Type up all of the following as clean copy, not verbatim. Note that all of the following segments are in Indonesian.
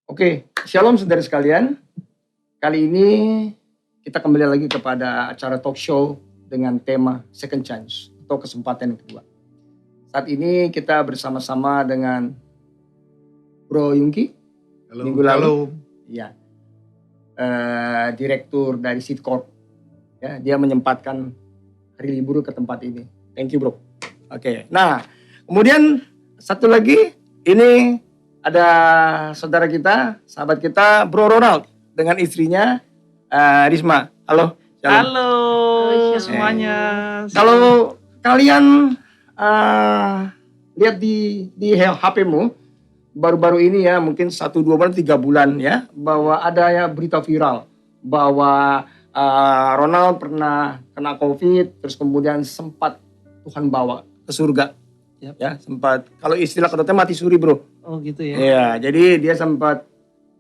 Oke, shalom saudara sekalian. Kali ini kita kembali lagi kepada acara talk show dengan tema Second Chance atau kesempatan yang kedua. Saat ini kita bersama-sama dengan Bro Yungki. Halo. Minggu lalu. Halo. Ya, direktur dari Seedcorp. Ya, dia menyempatkan hari libur ke tempat ini. Thank you, Bro. Oke, nah kemudian satu lagi ini ada saudara kita, sahabat kita, Bro Ronald dengan istrinya Risma. Halo. Shalom. Halo semuanya. Kalau kalian lihat di HP-mu baru-baru ini ya, mungkin 1, 2 bulan, 3 bulan ya, bahwa ada ya berita viral bahwa Ronald pernah kena COVID, terus kemudian sempat Tuhan bawa ke surga. Yap. Ya, sempat, kalau istilah kedokteran mati suri, Bro. Oh gitu ya. Iya, jadi dia sempat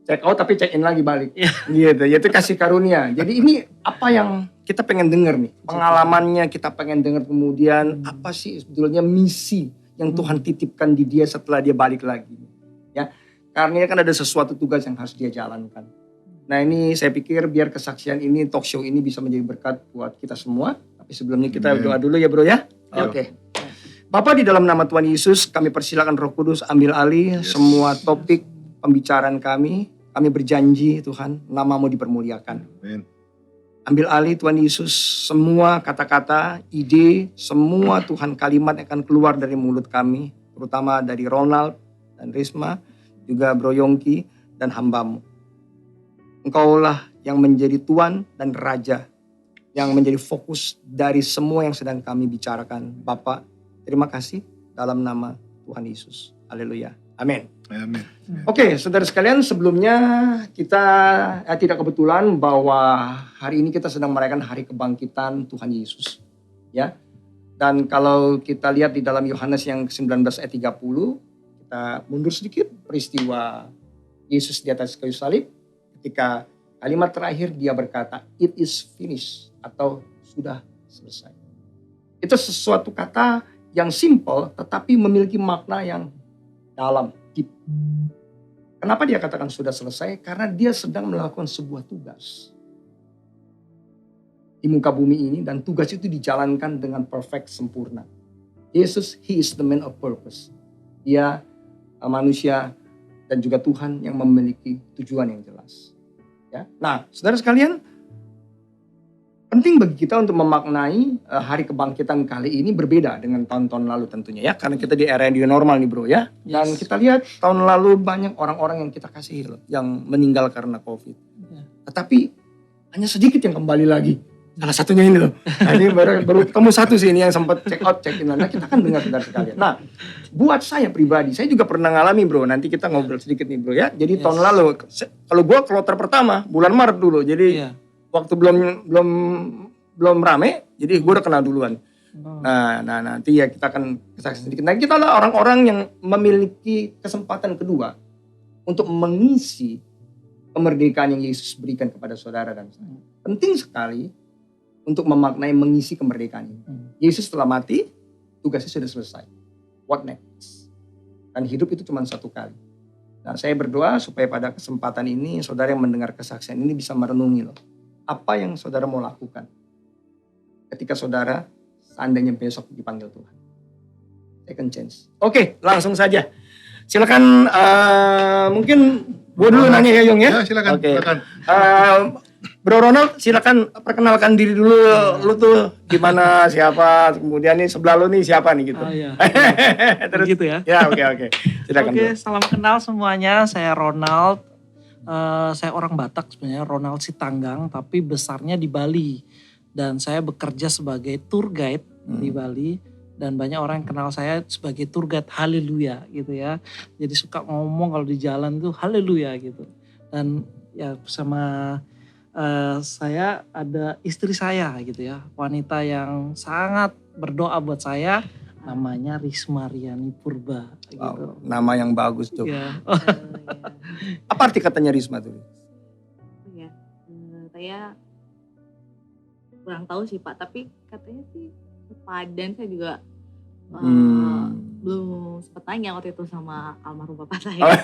check out tapi check in lagi balik. Gitu, itu kasih karunia. Jadi ini apa yang kita pengen denger nih? Pengalamannya kita pengen denger, kemudian apa sih sebetulnya misi yang Tuhan titipkan di dia setelah dia balik lagi. Ya, karena kan ada sesuatu tugas yang harus dia jalankan. Nah ini saya pikir biar kesaksian ini, talk show ini bisa menjadi berkat buat kita semua. Tapi sebelumnya kita doa dulu ya, Bro ya. Oke. Bapak, di dalam nama Tuhan Yesus kami persilakan Roh Kudus ambil alih semua topik pembicaraan kami. Kami berjanji Tuhan, nama-Mu dipermuliakan. Amin. Ambil alih Tuhan Yesus semua kata-kata, ide, semua Tuhan kalimat yang akan keluar dari mulut kami. Terutama dari Ronald dan Risma, juga Bro Yongki dan hamba-Mu. Engkaulah yang menjadi Tuan dan Raja, yang menjadi fokus dari semua yang sedang kami bicarakan. Bapak, terima kasih dalam nama Tuhan Yesus. Haleluya. Amin. Amin. Oke, saudara sekalian, sebelumnya kita tidak kebetulan bahwa hari ini kita sedang merayakan hari kebangkitan Tuhan Yesus. Ya. Dan kalau kita lihat di dalam Yohanes yang ke-19 ayat 30, kita mundur sedikit peristiwa Yesus di atas kayu salib, ketika kalimat terakhir dia berkata, "It is finished," atau sudah selesai. Itu sesuatu kata yang simple tetapi memiliki makna yang dalam, deep. Kenapa dia katakan sudah selesai? Karena dia sedang melakukan sebuah tugas di muka bumi ini, dan tugas itu dijalankan dengan perfect, sempurna. Yesus, He is the man of purpose. Dia manusia dan juga Tuhan yang memiliki tujuan yang jelas. Ya. Nah, saudara sekalian, penting bagi kita untuk memaknai hari kebangkitan kali ini berbeda dengan tahun-tahun lalu tentunya ya. Karena kita di era yang new normal nih, Bro ya. Dan kita lihat tahun lalu banyak orang-orang yang kita kasihi loh, yang meninggal karena COVID. Tetapi hanya sedikit yang kembali lagi. Salah satunya ini loh. Nah, ini baru ketemu satu sih ini yang sempat check out, check in. Nah, kita kan dengar saudara sekalian. Nah, buat saya pribadi, saya juga pernah ngalami, Bro. Nanti kita ngobrol sedikit nih, Bro ya. Jadi tahun lalu, kalau gue kloter pertama bulan Maret dulu. Jadi waktu belum rame, jadi gue udah kena duluan. Nah nanti ya kita akan kesaksian sedikit. Nah, kita adalah orang-orang yang memiliki kesempatan kedua untuk mengisi kemerdekaan yang Yesus berikan kepada saudara dan saya. Penting sekali untuk memaknai mengisi kemerdekaan ini. Yesus telah mati, tugasnya sudah selesai. What next? Dan hidup itu cuma satu kali. Nah, saya berdoa supaya pada kesempatan ini saudara yang mendengar kesaksian ini bisa merenungi loh. Apa yang saudara mau lakukan ketika saudara seandainya besok dipanggil Tuhan? Second chance. Oke, langsung saja. Silakan, mungkin gue dulu nanya ya, Yong ya. Ya, silakan. Oke. Silakan. Bro Ronald, silakan perkenalkan diri dulu. Lu tuh gimana, siapa? Kemudian nih sebelah lu nih siapa nih gitu. Oh iya. Terus Gitu ya. Ya, oke. Silakan. Oke, dulu. salam kenal semuanya. Saya Ronald. Saya orang Batak sebenarnya, Ronald Sitanggang, tapi besarnya di Bali. Dan saya bekerja sebagai tour guide di Bali. Dan banyak orang yang kenal saya sebagai tour guide haleluya gitu ya. Jadi suka ngomong kalau di jalan tuh haleluya gitu. Dan ya bersama saya ada istri saya gitu ya. Wanita yang sangat berdoa buat saya. Namanya Risma Riani Purba gitu. Wow, nama yang bagus tuh. Ya. Apa arti katanya Risma tuh? Ya, saya kurang tahu sih Pak, tapi katanya sih sepadan, saya juga Belum sempat tanya waktu itu sama almarhum bapak saya. Oh.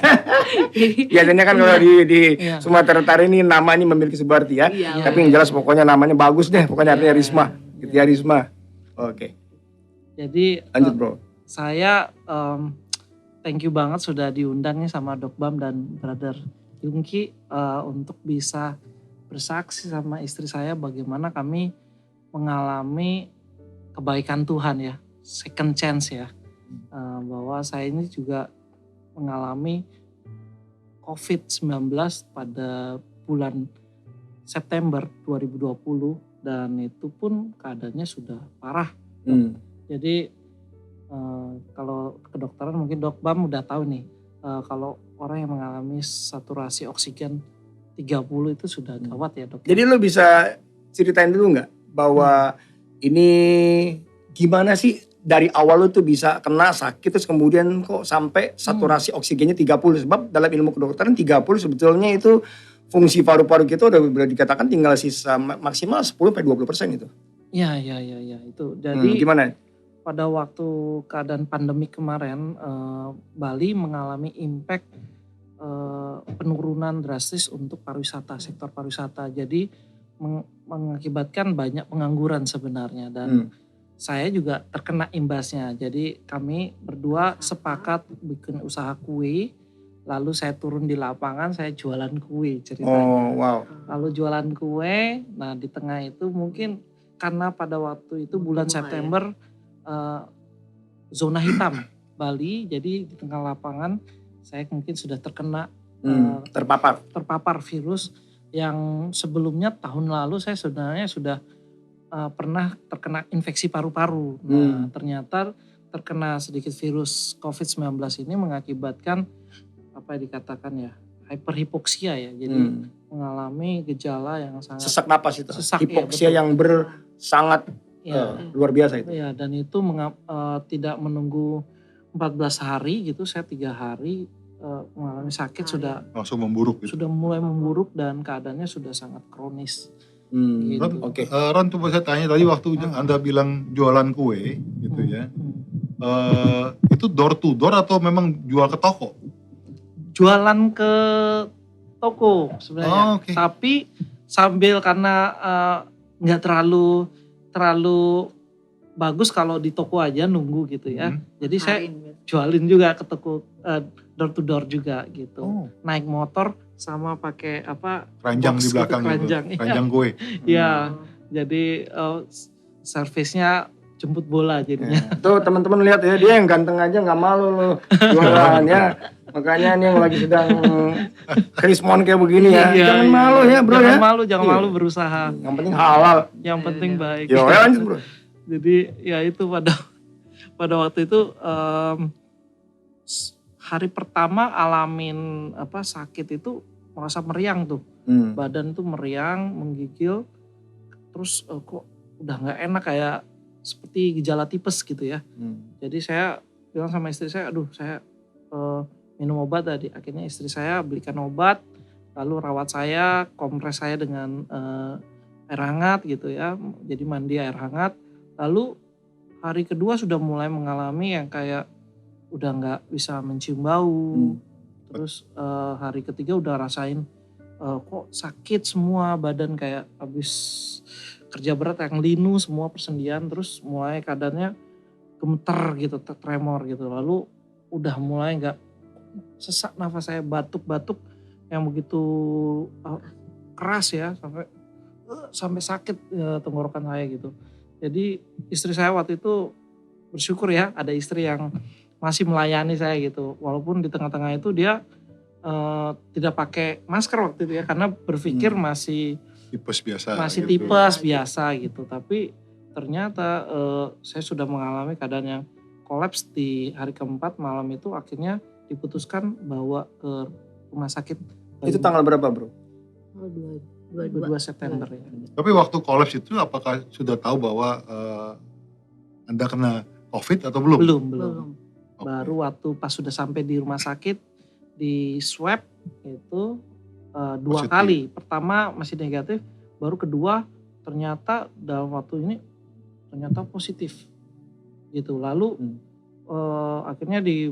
Jadi, Biasanya kan kalau di Iya. Sumatera Utara ini nama ini memiliki sebuah arti ya. iya, Tapi yang jelas pokoknya namanya bagus deh. Pokoknya artinya Iya. Risma. Gitu ya Risma. Oke. Jadi Lanjut bro. saya thank you banget sudah diundang nih sama Dok Bam dan Brother Yungki untuk bisa bersaksi sama istri saya bagaimana kami mengalami kebaikan Tuhan ya, second chance ya. Bahwa saya ini juga mengalami COVID-19 pada bulan September 2020 dan itu pun keadaannya sudah parah. Jadi kalau kedokteran mungkin Dok Bam udah tahu nih kalau orang yang mengalami saturasi oksigen 30 itu sudah gawat ya Dok. Jadi lu bisa ceritain dulu nggak bahwa ini gimana sih dari awal lu tuh bisa kena sakit terus kemudian kok sampai saturasi oksigennya 30, sebab dalam ilmu kedokteran 30 sebetulnya itu fungsi paru-paru kita udah dikatakan tinggal sisa maksimal 10-20% itu. Iya itu. Jadi Gimana? pada waktu keadaan pandemi kemarin Bali mengalami impact penurunan drastis untuk pariwisata, sektor pariwisata. Jadi mengakibatkan banyak pengangguran sebenarnya dan saya juga terkena imbasnya. Jadi kami berdua sepakat bikin usaha kue. Lalu saya turun di lapangan, saya jualan kue ceritanya. Oh wow. Lalu jualan kue, nah di tengah itu mungkin karena pada waktu itu bulan September zona hitam Bali, jadi di tengah lapangan saya mungkin sudah terkena terpapar virus yang sebelumnya tahun lalu saya sebenarnya sudah pernah terkena infeksi paru-paru. Nah ternyata terkena sedikit virus COVID-19 ini mengakibatkan apa yang dikatakan ya hyperhipoksia ya, jadi mengalami gejala yang sangat sesak napas itu, hipoksia ya, yang sangat luar biasa itu. Ya, dan itu tidak menunggu 14 hari gitu, saya 3 hari mengalami sakit sudah langsung memburuk gitu. Sudah mulai memburuk dan keadaannya sudah sangat kronis. Gitu. Ron, coba saya tanya tadi waktu Anda bilang jualan kue gitu ya. Itu door to door atau memang jual ke toko? Jualan ke toko sebenarnya. Tapi sambil karena nggak terlalu bagus kalau di toko aja nunggu gitu ya. Jadi saya jualin juga ke toko door to door juga gitu. Naik motor sama pakai keranjang di belakang gitu. Keranjang kue. Iya. Jadi servisnya jemput bola jadinya. Tuh teman-teman lihat ya, dia yang ganteng aja nggak malu loh jualan ya. Makanya ini yang lagi sedang krismon kayak begini ya. Jangan malu ya bro ya. Jangan malu berusaha. Yang penting halal. Yang penting baik. Yo, lanjut bro. Jadi ya itu pada waktu itu hari pertama alamin sakit itu merasa meriang tuh. Badan tuh meriang, menggigil. Terus kok udah nggak enak kayak seperti gejala tipes gitu ya. Jadi saya bilang sama istri saya, aduh saya minum obat tadi. Akhirnya istri saya belikan obat, lalu rawat saya, kompres saya dengan air hangat gitu ya. Jadi mandi air hangat. Lalu hari kedua sudah mulai mengalami yang kayak udah nggak bisa mencium bau. Terus hari ketiga udah rasain kok sakit semua badan kayak habis kerja berat yang linu semua persendian. Terus mulai keadaannya gemeter gitu, tremor gitu. Lalu udah mulai nggak sesak nafas saya, batuk-batuk yang begitu keras ya sampai sakit tenggorokan saya gitu. Jadi istri saya waktu itu bersyukur ya ada istri yang masih melayani saya gitu. Walaupun di tengah-tengah itu dia tidak pakai masker waktu itu ya karena berpikir masih tipes biasa. Masih gitu. Tipes biasa gitu. Tapi ternyata saya sudah mengalami keadaan yang kolaps di hari keempat malam itu, akhirnya diputuskan bawa ke rumah sakit. Itu tanggal berapa bro? 22 September ya. Tapi waktu kolaps itu apakah sudah tahu bahwa Anda kena COVID atau belum? Belum. Baru waktu pas sudah sampai di rumah sakit, di swab itu 2 kali. Pertama masih negatif, baru kedua ternyata dalam waktu ini ternyata positif. gitu. Lalu akhirnya di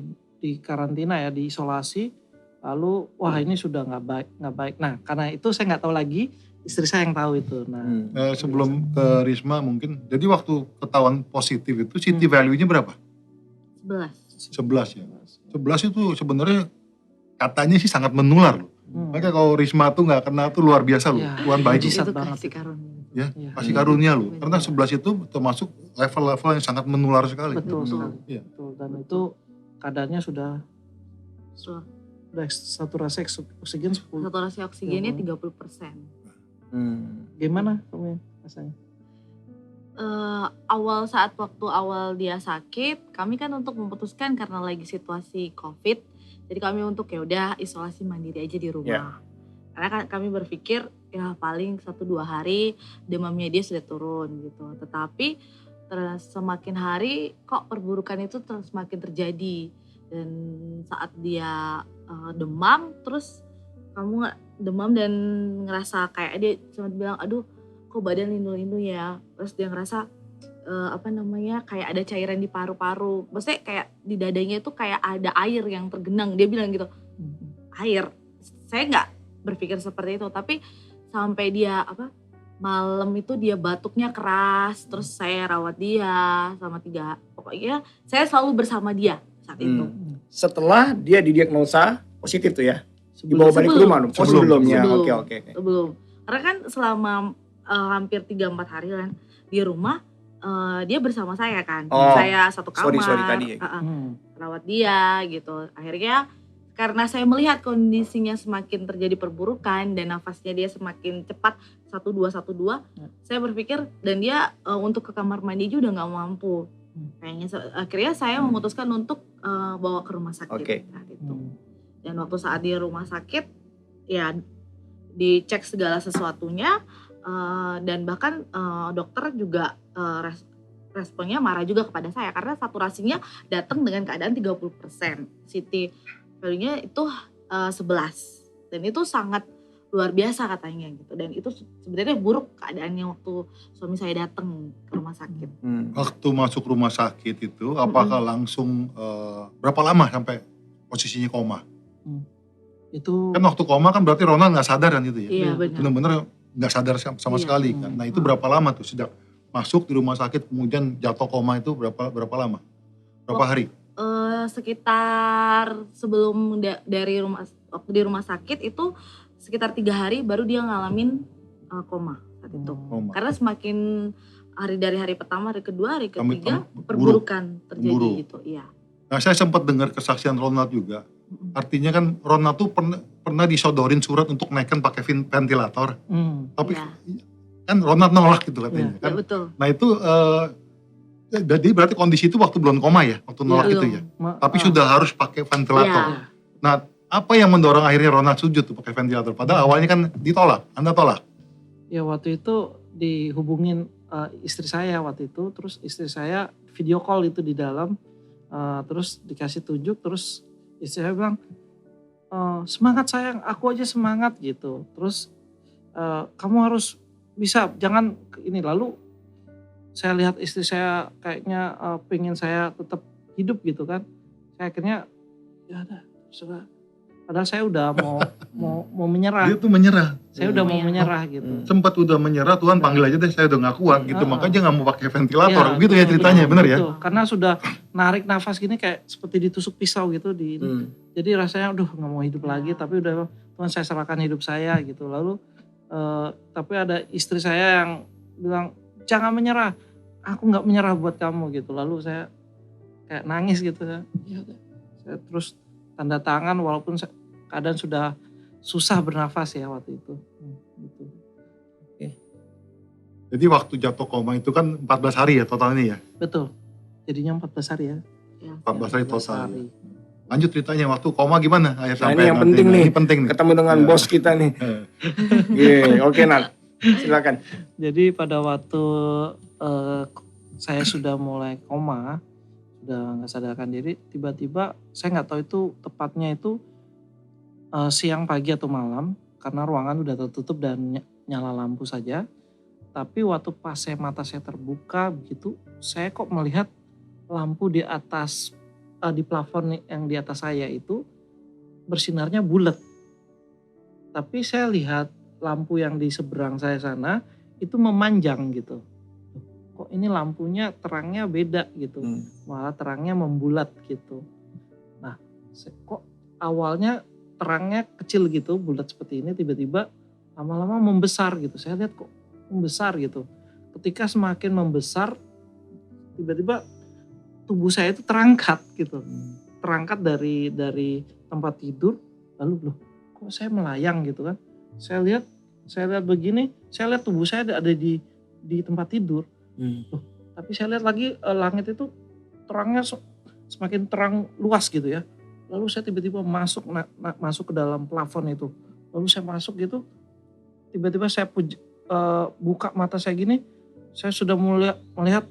karantina ya, diisolasi. Lalu wah ini sudah nggak baik. Nah karena itu saya nggak tahu lagi, istri saya yang tahu itu. Nah Sebelum ke Risma mungkin, jadi waktu ketahuan positif itu CT value-nya berapa? 11. 11 ya. 11 itu sebenarnya katanya sih sangat menular loh. Makanya kalau Risma tuh nggak kena tuh luar biasa loh. Ya, Tuhan baik mujizat loh. Itu banget. kasih karunia. Ya, Iya. kasih karunia loh. Karena 11 itu termasuk level-level yang sangat menular sekali. Betul sekali. Iya. Betul. Dan itu keadaannya sudah So, saturasi oksigen 10. saturasi oksigennya 30%. Gimana kamu rasanya? Waktu awal dia sakit, kami kan untuk memutuskan karena lagi situasi COVID, jadi kami untuk ya udah isolasi mandiri aja di rumah. Karena kan kami berpikir ya paling 1-2 hari demamnya dia sudah turun gitu. Tetapi semakin hari kok perburukan itu terus semakin terjadi. Dan saat dia demam, terus kamu demam dan ngerasa kayak dia cuma bilang, aduh kok badan lindu-lindu ya. Terus dia ngerasa kayak ada cairan di paru-paru. Maksudnya kayak di dadanya itu kayak ada air yang tergenang. Dia bilang gitu, air. Saya nggak berpikir seperti itu, tapi sampai dia malam itu dia batuknya keras, terus saya rawat dia sama 3, pokoknya saya selalu bersama dia saat itu. Setelah dia didiagnosa positif tuh ya, dibawa balik ke rumah. Sebelumnya. Oke. Sebelum, karena kan selama hampir 3-4 hari kan di rumah, dia bersama saya kan, saya satu kamar, sorry tadi ya. rawat dia gitu. Akhirnya karena saya melihat kondisinya semakin terjadi perburukan dan nafasnya dia semakin cepat 1212, saya berpikir dan dia untuk ke kamar mandi juga udah nggak mampu. Kayaknya akhirnya saya memutuskan untuk bawa ke rumah sakit saat itu. Dan waktu saat di rumah sakit ya dicek segala sesuatunya dan bahkan dokter juga responnya marah juga kepada saya karena saturasinya datang dengan keadaan 30%. CT value-nya itu 11 dan itu sangat luar biasa katanya gitu, dan itu sebenarnya buruk keadaannya waktu suami saya datang ke rumah sakit. Waktu masuk rumah sakit itu apakah langsung berapa lama sampai posisinya koma? Itu Kan waktu koma kan berarti Ronald nggak sadar kan itu ya? Iya benar. Bener-bener nggak sadar sama sekali kan. Nah itu berapa lama tuh sejak masuk di rumah sakit kemudian jatuh koma itu berapa lama? Berapa hari? Sekitar sebelum waktu di rumah sakit itu sekitar 3 hari baru dia ngalamin koma saat itu. Karena semakin hari dari hari pertama, hari kedua, hari ketiga perburukan terjadi gitu. Iya. Nah saya sempat dengar kesaksian Ronald juga. Artinya kan Ronald tuh pernah disodorin surat untuk naikkan pakai ventilator. Tapi kan Ronald nolak gitu katanya. Kan? Ya, betul. Nah itu jadi berarti kondisi itu waktu belum koma ya, waktu nolak itu ya. Tapi sudah harus pakai ventilator. Nah, apa yang mendorong akhirnya Ronald sujud tuh pakai ventilator? Padahal awalnya kan ditolak, Anda tolak. Ya waktu itu dihubungin istri saya waktu itu, terus istri saya video call itu di dalam, terus dikasih tunjuk, terus istri saya bilang, semangat sayang, aku aja semangat gitu. Terus kamu harus bisa, jangan ini. Lalu saya lihat istri saya kayaknya pengen saya tetap hidup gitu kan. Saya akhirnya ya udah terserah. Padahal saya udah mau menyerah. Dia tuh menyerah. Saya udah mau menyerah gitu. Sempat udah menyerah, Tuhan panggil aja deh, saya udah gak kuat gitu. Makanya dia gak mau pakai ventilator Ya, gitu ya ceritanya, bener ya? Karena sudah narik nafas gini kayak seperti ditusuk pisau gitu. Jadi rasanya aduh gak mau hidup lagi, tapi udah Tuhan saya serahkan hidup saya gitu. Lalu tapi ada istri saya yang bilang jangan menyerah, aku gak menyerah buat kamu gitu. Lalu saya kayak nangis gitu. Ya udah. Saya terus tanda tangan walaupun keadaan sudah susah bernafas ya waktu itu. Gitu. Jadi waktu jatuh koma itu kan 14 hari ya totalnya ya? Betul, jadinya 14 hari ya. 14 hari total. Lanjut ceritanya waktu koma gimana? Ini yang penting nih, ini penting nih. Ketemu dengan bos kita nih. Oke Nat, silakan. Jadi pada waktu saya sudah mulai koma, sudah nggak sadarkan diri, tiba-tiba saya nggak tahu itu tepatnya itu siang, pagi atau malam, karena ruangan udah tertutup dan nyala lampu saja. Tapi waktu pas mata saya terbuka begitu, saya kok melihat lampu di atas di plafon yang di atas saya itu bersinarnya bulat. Tapi saya lihat lampu yang di seberang saya sana itu memanjang gitu. Kok ini lampunya terangnya beda gitu. Malah terangnya membulat gitu. Nah, kok awalnya terangnya kecil gitu, bulat seperti ini, tiba-tiba lama-lama membesar gitu. Saya lihat kok membesar gitu. Ketika semakin membesar, tiba-tiba tubuh saya itu terangkat gitu. Terangkat dari tempat tidur, lalu loh kok saya melayang gitu kan. Saya lihat begini, saya lihat tubuh saya ada di tempat tidur. Loh, tapi saya lihat lagi langit itu terangnya semakin terang luas gitu ya. Lalu saya tiba-tiba masuk ke dalam plafon itu. Lalu saya masuk gitu, tiba-tiba saya buka mata saya gini, saya sudah mulai melihat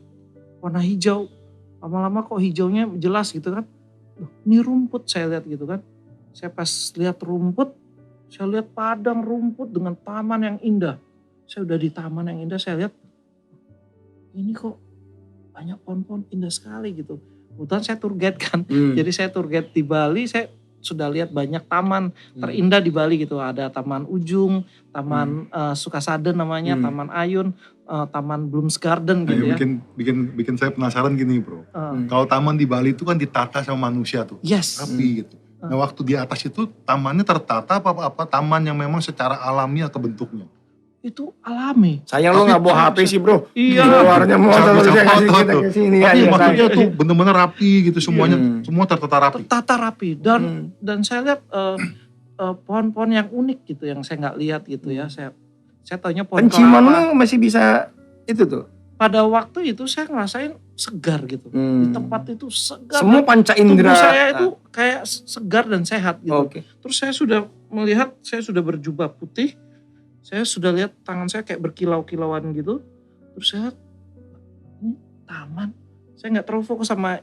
warna hijau. Lama-lama kok hijaunya jelas gitu kan. Ini rumput saya lihat gitu kan. Saya pas lihat rumput, saya lihat padang rumput dengan taman yang indah. Saya udah di taman yang indah, saya lihat ini kok banyak pohon-pohon indah sekali gitu. Kebetulan saya tour guide kan. Jadi saya tour guide di Bali, saya sudah lihat banyak taman terindah di Bali gitu. Ada Taman Ujung, Taman Sukasada namanya, Taman Ayun, Taman Blooms Garden gitu ya. Bikin saya penasaran gini bro. Kalau taman di Bali itu kan ditata sama manusia tuh. Yes. Rapi gitu. Nah waktu di atas itu tamannya tertata apa taman yang memang secara alami kebentuknya? Itu alami. Sayang lo gak bawa HP sih bro. Iya. Keluarnya mau Bisa kasih foto kita tuh. ke sini. Tapi ya, maksudnya tuh bener-bener rapi gitu semuanya. Semua tertata rapi. Tertata rapi. Dan saya lihat pohon-pohon yang unik gitu yang saya nggak lihat gitu ya. Saya taunya pohon penciuman kelapa. lo masih bisa itu tuh. Pada waktu itu saya ngerasain segar gitu. Di tempat itu segar. Semua panca indera. Tubuh saya itu kayak segar dan sehat gitu. Oke. Terus saya sudah melihat, saya sudah berjubah putih. Saya sudah lihat tangan saya kayak berkilau-kilauan gitu. Terus saya lihat, ini taman. Saya nggak terlalu fokus sama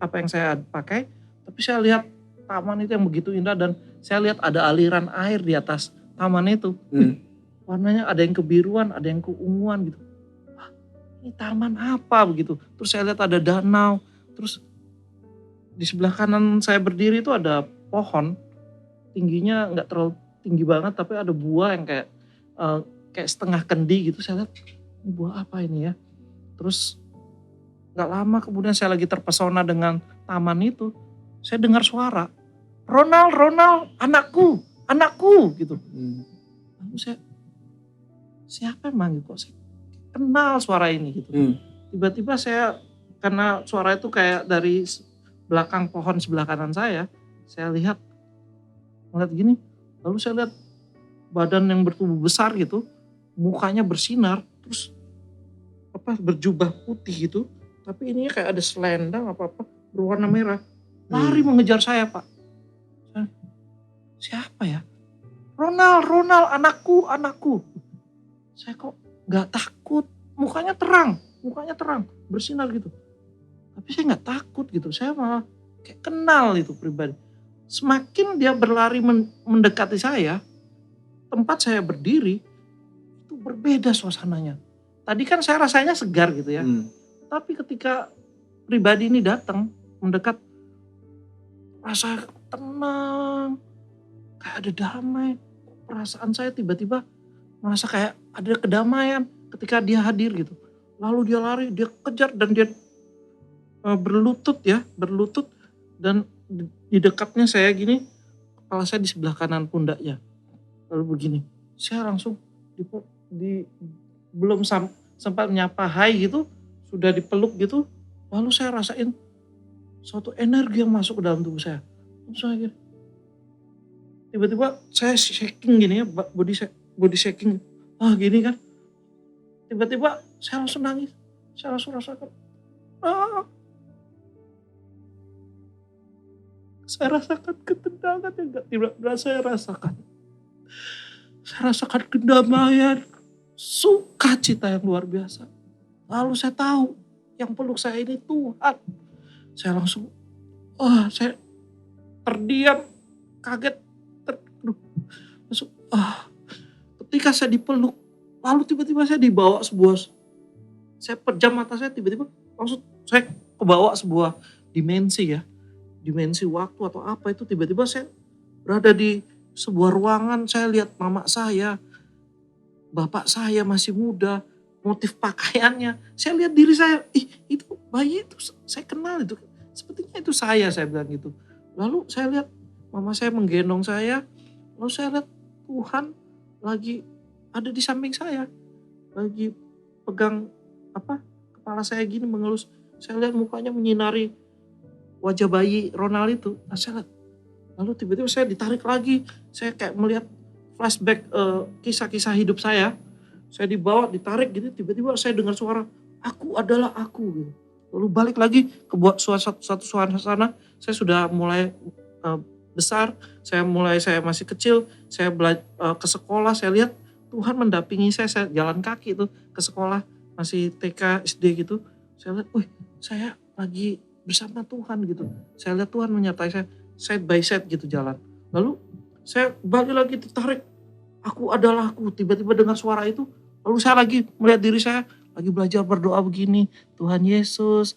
apa yang saya pakai. Tapi saya lihat taman itu yang begitu indah. Dan saya lihat ada aliran air di atas taman itu. Warnanya ada yang kebiruan, ada yang keunguan gitu. Wah, ini taman apa begitu. Terus saya lihat ada danau. Terus di sebelah kanan saya berdiri itu ada pohon. Tingginya nggak terlalu tinggi banget, tapi ada buah yang kayak setengah kendi gitu. Saya lihat ini buah apa ini ya. Terus gak lama kemudian saya lagi terpesona dengan taman itu. Saya dengar suara, Ronald, anakku gitu. Lalu saya, siapa yang manggil kok? Saya kenal suara ini gitu. Tiba-tiba saya, karena suara itu kayak dari belakang pohon sebelah kanan saya lihat, ngeliat gini. Lalu saya lihat badan yang bertubuh besar gitu, mukanya bersinar, terus berjubah putih gitu, tapi ini kayak ada selendang apa-apa berwarna merah, lari mengejar saya Pak. Siapa ya? Ronald, anakku. Saya kok nggak takut, mukanya terang, bersinar gitu. Tapi saya nggak takut gitu, saya malah kayak kenal itu pribadi. Semakin dia berlari mendekati saya, tempat saya berdiri itu berbeda suasananya. Tadi kan saya rasanya segar gitu ya. Tapi ketika pribadi ini datang mendekat, rasa tenang, kayak ada damai. Perasaan saya tiba-tiba merasa kayak ada kedamaian ketika dia hadir gitu. Lalu dia lari, dia kejar dan dia berlutut dan di dekatnya saya gini, kepala saya di sebelah kanan pundaknya. Lalu begini, saya langsung belum sempat menyapa hai gitu, sudah dipeluk gitu. Lalu saya rasain suatu energi yang masuk ke dalam tubuh saya. Langsung aja. Tiba-tiba saya shaking gini ya, body shaking. Gini kan. Tiba-tiba saya langsung nangis. Saya langsung rasakan. Saya rasakan ketenangan yang tidak pernah saya rasakan. Saya rasakan kedamaian, sukacita yang luar biasa. Lalu saya tahu yang peluk saya ini Tuhan. Saya langsung, saya terdiam, kaget, langsung, ketika saya dipeluk, lalu tiba-tiba saya dibawa saya pejam mata saya, tiba-tiba langsung saya kebawa sebuah dimensi ya. Dimensi waktu atau apa itu, tiba-tiba saya berada di sebuah ruangan, saya lihat mama saya, bapak saya masih muda, motif pakaiannya. Saya lihat diri saya, itu bayi itu saya kenal itu. Sepertinya itu saya bilang gitu. Lalu saya lihat mama saya menggendong saya, lalu saya lihat Tuhan lagi ada di samping saya. Lagi pegang kepala saya gini mengelus. Saya lihat mukanya menyinari wajah bayi Ronald itu. Nah, saya lihat. Lalu tiba-tiba saya ditarik lagi. Saya kayak melihat flashback kisah-kisah hidup saya. Saya dibawa, ditarik gitu. Tiba-tiba saya dengar suara, aku adalah aku. Gitu. Lalu balik lagi ke satu suasana. Saya sudah mulai besar. Saya masih kecil. Saya ke sekolah. Saya lihat Tuhan mendampingi saya jalan kaki itu ke sekolah. Masih TK, SD gitu. Saya lihat, saya lagi bersama Tuhan gitu. Saya lihat Tuhan menyertai saya side by side gitu jalan. Lalu saya balik lagi tertarik. Aku adalah aku. Tiba-tiba dengar suara itu. Lalu saya lagi melihat diri saya lagi belajar berdoa begini. Tuhan Yesus,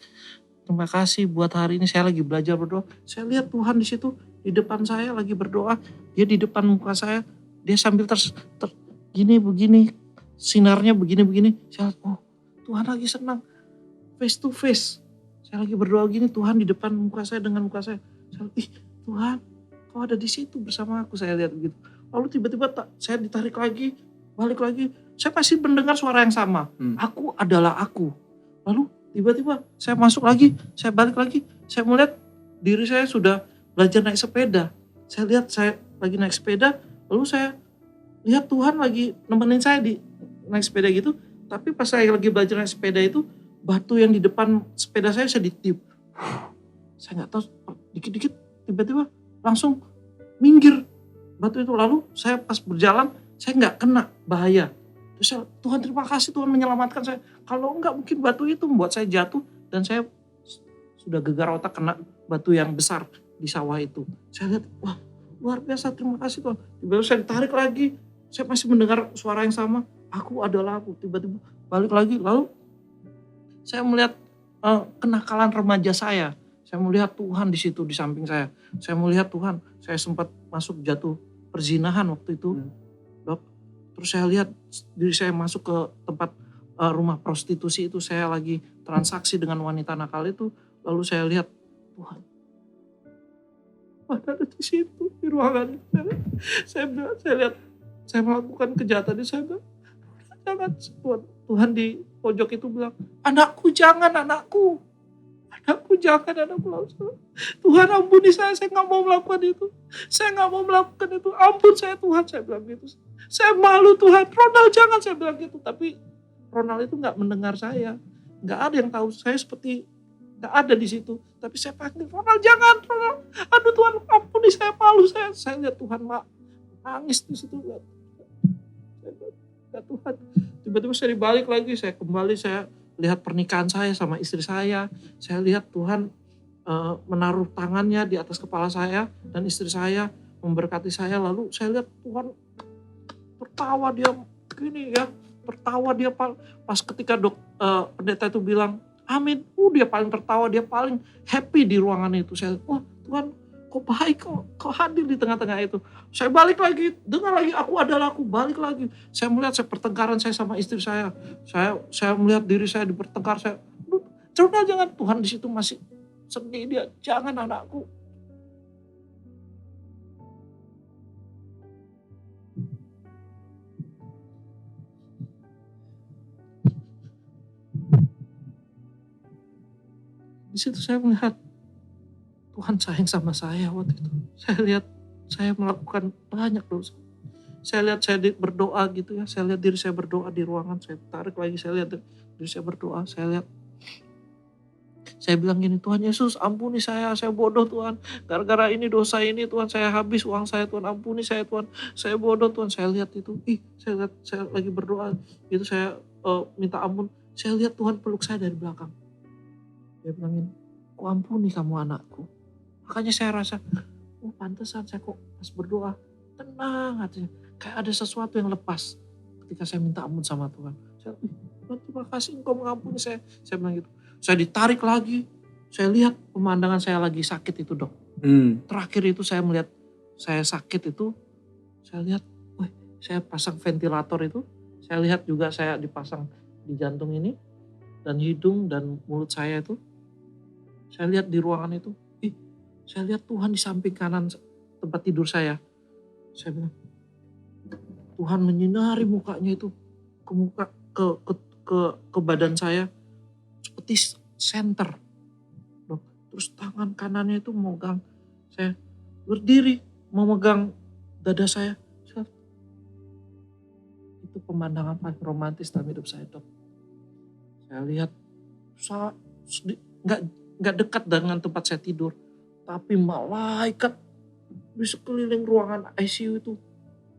terima kasih buat hari ini saya lagi belajar berdoa. Saya lihat Tuhan di situ di depan saya lagi berdoa. Dia di depan muka saya. Dia sambil begini. Sinarnya begini. Saya lihat, Tuhan lagi senang. Face to face. Saya lagi berdoa gini, Tuhan di depan muka saya dengan muka saya. Saya lihat, Tuhan, kau ada di situ bersama aku, saya lihat begitu. Lalu tiba-tiba saya ditarik lagi, balik lagi. Saya masih mendengar suara yang sama. Aku adalah aku. Lalu tiba-tiba saya masuk lagi, saya balik lagi. Saya melihat diri saya sudah belajar naik sepeda. Saya lihat saya lagi naik sepeda, lalu saya lihat Tuhan lagi nemenin saya di naik sepeda gitu. Tapi pas saya lagi belajar naik sepeda itu, batu yang di depan sepeda saya ditiup. Saya nggak tahu, dikit-dikit tiba-tiba langsung minggir batu itu. Lalu saya pas berjalan, saya nggak kena bahaya. Terus saya, Tuhan terima kasih, Tuhan menyelamatkan saya. Kalau enggak mungkin batu itu membuat saya jatuh dan saya sudah gegar otak kena batu yang besar di sawah itu. Saya lihat, wah luar biasa, terima kasih Tuhan. Tiba-tiba saya ditarik lagi, saya masih mendengar suara yang sama, aku adalah aku. Tiba-tiba balik lagi, lalu saya melihat kenakalan remaja saya. Saya melihat Tuhan di situ di samping saya. Saya melihat Tuhan, saya sempat masuk jatuh perzinahan waktu itu. Terus saya lihat diri saya masuk ke tempat rumah prostitusi itu. Saya lagi transaksi dengan wanita nakal itu. Lalu saya lihat Tuhan. Ada di situ di ruangan itu. Saya lihat saya melakukan kejahatan itu. Saya bilang, jangan Tuhan di pojok itu bilang, anakku jangan anakku. Anakku jangan anakku. Tuhan ampuni saya gak mau melakukan itu. Saya gak mau melakukan itu. Ampun saya Tuhan, saya bilang gitu. Saya malu Tuhan, Ronald jangan, saya bilang gitu. Tapi Ronald itu gak mendengar saya. Gak ada yang tahu, saya seperti gak ada di situ. Tapi saya panggil, Ronald jangan, Ronald. Aduh Tuhan ampuni saya malu. Saya lihat Tuhan nangis di situ. Ya Tuhan, tiba-tiba saya dibalik lagi, saya kembali, saya lihat pernikahan saya sama istri saya. Saya lihat Tuhan menaruh tangannya di atas kepala saya dan istri saya memberkati saya. Lalu saya lihat Tuhan tertawa dia gini ya, tertawa dia pas ketika pendeta itu bilang amin. Dia paling tertawa, dia paling happy di ruangan itu. Saya, wah Tuhan kok baik, kok hadir di tengah-tengah itu. Saya balik lagi, dengar lagi, aku adalah aku, balik lagi. Saya melihat pertengkaran saya sama istri saya. Saya melihat diri saya dipertengkar. Saya, jangan, Tuhan di situ masih sedih dia, jangan anakku. Di situ saya melihat Tuhan sayang sama saya waktu itu. Saya lihat saya melakukan banyak dosa. Saya lihat saya berdoa gitu ya. Saya lihat diri saya berdoa di ruangan. Saya tarik lagi, saya lihat diri saya berdoa. Saya bilang gini, Tuhan Yesus ampuni saya bodoh Tuhan. Gara-gara ini dosa ini Tuhan, saya habis uang saya Tuhan, ampuni saya Tuhan. Saya bodoh Tuhan, saya lihat itu. Saya lagi berdoa. Itu saya minta ampun. Saya lihat Tuhan peluk saya dari belakang. Dia bilangin, ku ampuni kamu anakku. Makanya saya rasa, pantesan saya kok pas berdoa tenang hatinya. Kayak ada sesuatu yang lepas ketika saya minta ampun sama Tuhan. Saya, Tuhan terima kasih engkau mengampuni saya. Saya bilang gitu. Saya ditarik lagi. saya lihat pemandangan saya lagi sakit itu dok. Terakhir itu saya melihat saya sakit itu, saya lihat, wih, saya pasang ventilator itu, saya lihat juga saya dipasang di jantung ini, dan hidung dan mulut saya itu, saya lihat di ruangan itu, saya lihat Tuhan di samping kanan tempat tidur saya. Saya bilang, Tuhan menyinari mukanya itu ke muka, ke badan saya seperti senter. Dok. Terus tangan kanannya itu memegang saya, berdiri memegang dada saya. Itu pemandangan paling romantis dalam hidup saya dok. Saya lihat nggak dekat dengan tempat saya tidur, tapi malaikat di sekeliling ruangan ICU itu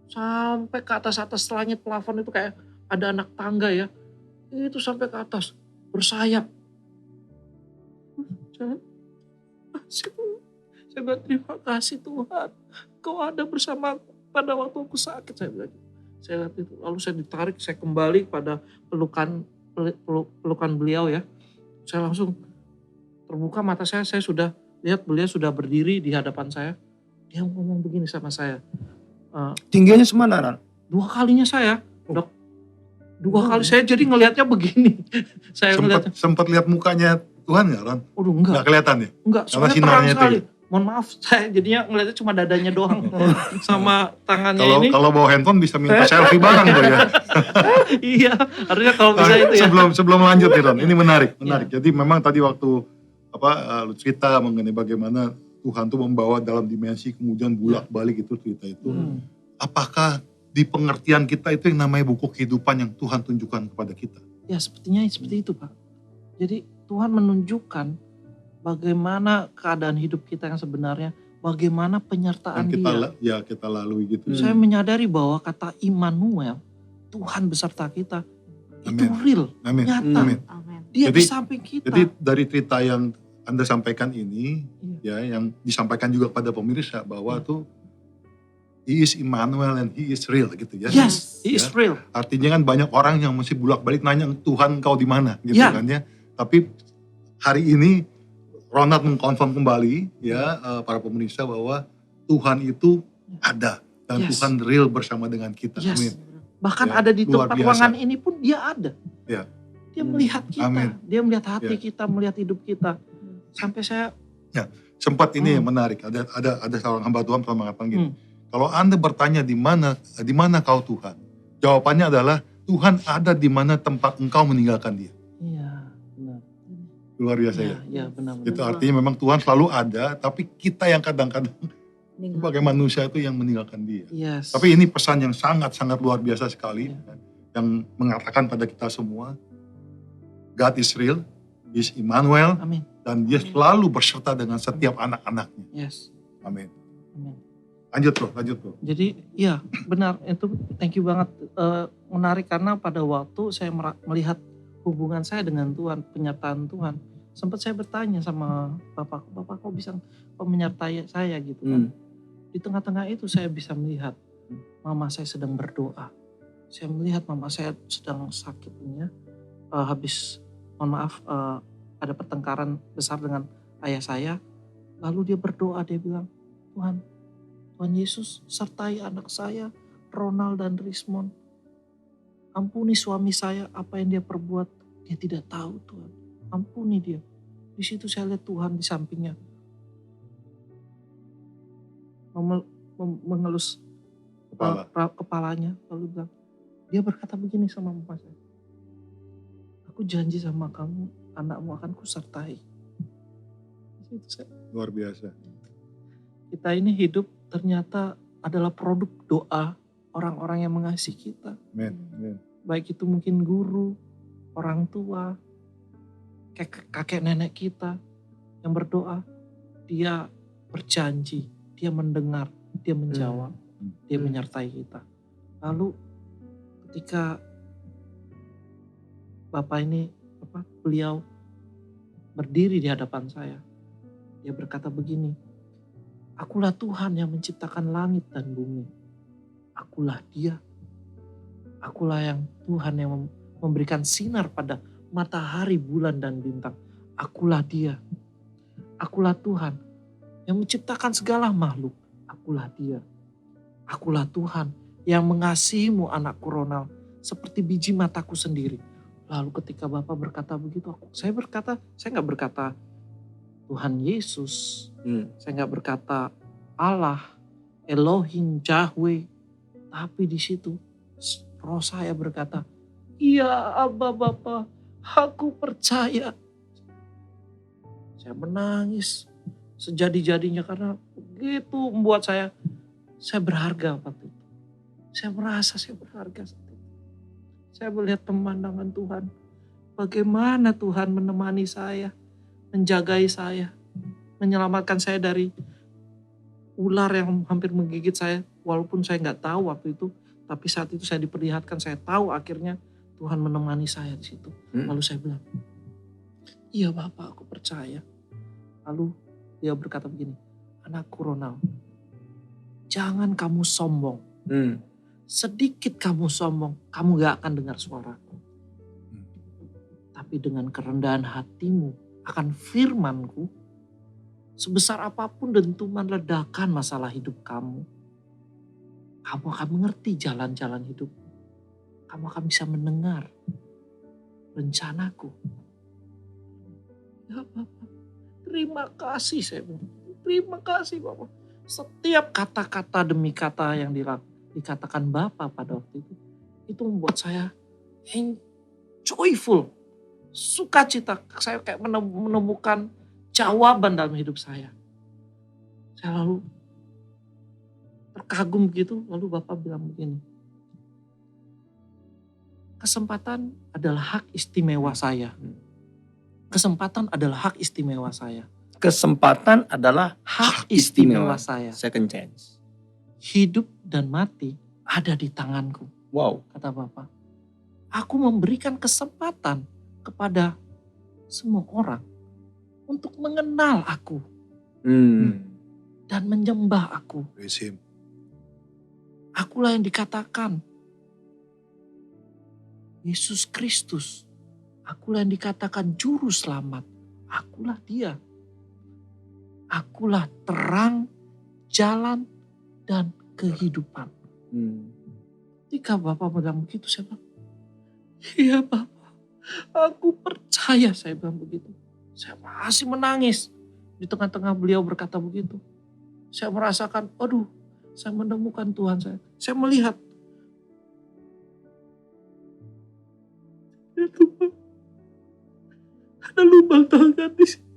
sampai ke atas langit plafon itu kayak ada anak tangga ya, itu sampai ke atas bersayap. Saya bilang terima kasih Tuhan, Kau ada bersama pada waktu aku sakit, saya bilang. Saya lihat itu, lalu saya ditarik, saya kembali pada pelukan beliau ya. Saya langsung terbuka mata saya sudah lihat beliau sudah berdiri di hadapan saya. Dia ngomong begini sama saya. Tingginya semana, Ran? 2 kalinya saya, dok. 2 kali saya jadi ngelihatnya begini. Saya sempat lihat mukanya Tuhan nggak, Ron? Waduh, enggak. Nggak kelihatan ya? Enggak, soalnya terang sekali. Mohon maaf, saya jadinya ngeliatnya cuma dadanya doang. Sama tangannya ini. Kalau bawa handphone bisa minta selfie bareng tuh ya. Iya, harusnya kalau bisa itu ya. Sebelum lanjut nih Ron, ini menarik. Ya. Jadi memang tadi waktu lu cerita mengenai bagaimana Tuhan tuh membawa dalam dimensi kemudian bolak-balik itu cerita itu. Apakah di pengertian kita itu yang namanya buku kehidupan yang Tuhan tunjukkan kepada kita? Ya sepertinya seperti itu Pak. Jadi Tuhan menunjukkan bagaimana keadaan hidup kita yang sebenarnya, bagaimana penyertaan Dia. Kita lalui gitu. Saya menyadari bahwa kata Immanuel, Tuhan beserta kita, itu real, nyata. Amin. Dia di samping kita. Jadi dari cerita yang Anda sampaikan ini, ya yang disampaikan juga kepada pemirsa bahwa tuh He is Immanuel and He is real gitu ya. Yes, He is real. Artinya kan banyak orang yang masih bolak-balik nanya Tuhan kau di mana gitu kan ya. Tapi hari ini Ronald mengkonfirm kembali ya para pemirsa bahwa Tuhan itu ada dan Tuhan real bersama dengan kita. Amin. Bahkan ada di tempat ruangan ini pun Dia ada. Ya. Dia melihat kita, Amin. Dia melihat hati kita, melihat hidup kita. Sampai saya sempat ini yang menarik. Ada seorang hamba Tuhan pernah mengatakan gini. Kalau Anda bertanya di mana kau Tuhan? Jawabannya adalah Tuhan ada di mana tempat engkau meninggalkan Dia. Iya, benar. Luar biasa ya. Iya, benar. Itu artinya memang Tuhan selalu ada, tapi kita yang kadang-kadang sebagai manusia itu yang meninggalkan Dia. Yes. Tapi ini pesan yang sangat-sangat luar biasa sekali, yang mengatakan pada kita semua, God is real, He is Immanuel, Amin. Dan Dia selalu berserta dengan setiap anak-anaknya. Yes. Amin. Amin. Lanjut bro. Jadi iya benar, itu thank you banget, menarik karena pada waktu saya melihat hubungan saya dengan Tuhan, penyertaan Tuhan, sempat saya bertanya sama Bapak kok bisa menyertai saya gitu kan. Di tengah-tengah itu saya bisa melihat mama saya sedang berdoa. Saya melihat mama saya sedang sakitnya, habis mohon maaf ada pertengkaran besar dengan ayah saya. Lalu dia berdoa, dia bilang, Tuhan Yesus sertai anak saya, Ronald dan Rismond. Ampuni suami saya, apa yang dia perbuat, dia tidak tahu Tuhan. Ampuni dia. Di situ saya lihat Tuhan di sampingnya. Mengelus kepalanya, lalu bilang, dia berkata begini sama mama saya. Aku janji sama kamu, anakmu akan kusertai. Di situ saya. Luar biasa. Kita ini hidup ternyata adalah produk doa orang-orang yang mengasihi kita. Amin. Baik itu mungkin guru, orang tua, kakek nenek kita yang berdoa. Dia berjanji, dia mendengar, dia menjawab, dia menyertai kita. Lalu ketika Bapak ini, beliau berdiri di hadapan saya, dia berkata begini, akulah Tuhan yang menciptakan langit dan bumi. Akulah Dia. Akulah yang Tuhan yang memberikan sinar pada matahari, bulan, dan bintang. Akulah Dia. Akulah Tuhan yang menciptakan segala makhluk. Akulah Dia. Akulah Tuhan yang mengasihimu anakku Ronald seperti biji mataku sendiri. Lalu ketika Bapak berkata begitu, saya nggak berkata Tuhan Yesus. Saya nggak berkata Allah, Elohim, Yahweh. Tapi di situ roh saya berkata, iya Abba Bapa, aku percaya. Saya menangis sejadi-jadinya karena begitu membuat saya berharga waktu itu. Saya merasa saya berharga. Saya melihat pemandangan Tuhan. Bagaimana Tuhan menemani saya, menjagai saya, menyelamatkan saya dari ular yang hampir menggigit saya. Walaupun saya nggak tahu waktu itu, tapi saat itu saya diperlihatkan, saya tahu akhirnya Tuhan menemani saya di situ. Lalu saya bilang, iya Bapak, aku percaya. Lalu dia berkata begini, anakku Ronald, jangan kamu sombong. Sedikit kamu sombong, kamu gak akan dengar suaraku. Tapi dengan kerendahan hatimu akan firmanku, sebesar apapun dentuman ledakan masalah hidup kamu, kamu akan mengerti jalan-jalan hidupmu. Kamu akan bisa mendengar rencanaku. Ya Bapak, terima kasih saya bilang. Terima kasih Bapak. Setiap kata-kata demi kata yang dikatakan Bapak pada waktu itu membuat saya joyful, sukacita. Saya kayak menemukan jawaban dalam hidup saya. Saya lalu terkagum gitu, lalu Bapak bilang begini, kesempatan adalah hak istimewa saya. Kesempatan adalah hak istimewa saya. Kesempatan adalah Hak istimewa saya. Second chance. Hidup dan mati ada di tanganku. Wow. Kata Bapak. Aku memberikan kesempatan kepada semua orang untuk mengenal aku. Dan menyembah aku. Akulah yang dikatakan Yesus Kristus. Akulah yang dikatakan juru selamat. Akulah Dia. Akulah terang, jalan, dan kehidupan. Ketika Bapak bilang begitu, saya bilang, iya Bapak, aku percaya, saya bilang begitu. Saya masih menangis di tengah-tengah beliau berkata begitu. Saya merasakan, aduh, saya menemukan Tuhan saya. Saya melihat, ya Tuhan, ada lubang tangan di sini.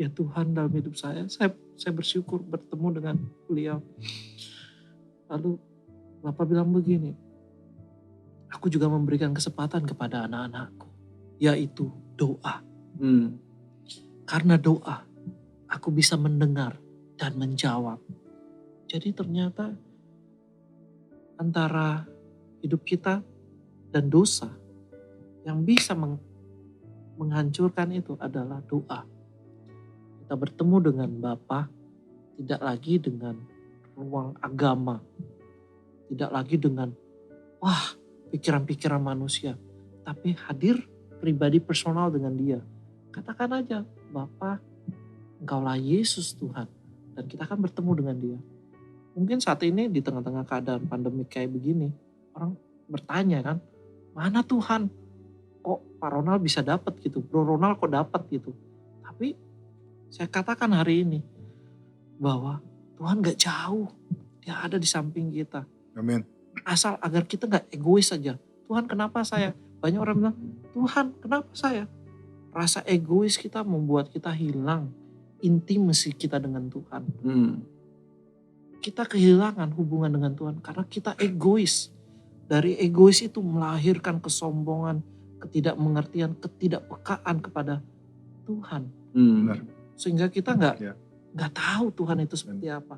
Ya Tuhan dalam hidup saya bersyukur bertemu dengan beliau. Lalu Bapak bilang begini, aku juga memberikan kesempatan kepada anak-anakku, yaitu doa. Karena doa, aku bisa mendengar dan menjawab. Jadi ternyata antara hidup kita dan dosa yang bisa menghancurkan itu adalah doa. Kita bertemu dengan Bapa, tidak lagi dengan ruang agama, tidak lagi dengan pikiran-pikiran manusia, tapi hadir pribadi personal dengan Dia. Katakan aja, Bapa, Engkaulah Yesus Tuhan, dan kita akan bertemu dengan Dia. Mungkin saat ini di tengah-tengah keadaan pandemi kayak begini, orang bertanya kan, mana Tuhan? Kok Pak Ronald bisa dapat gitu, Bro Ronald kok dapat gitu. Tapi saya katakan hari ini bahwa Tuhan gak jauh, Dia ada di samping kita. Amin. Asal agar kita gak egois saja. Tuhan kenapa saya? Banyak orang bilang, Tuhan kenapa saya? Rasa egois kita membuat kita hilang intimasi kita dengan Tuhan. Kita kehilangan hubungan dengan Tuhan karena kita egois. Dari egois itu melahirkan kesombongan, ketidakmengertian, ketidakpekaan kepada Tuhan. Benar. Sehingga kita nggak tahu Tuhan itu seperti apa.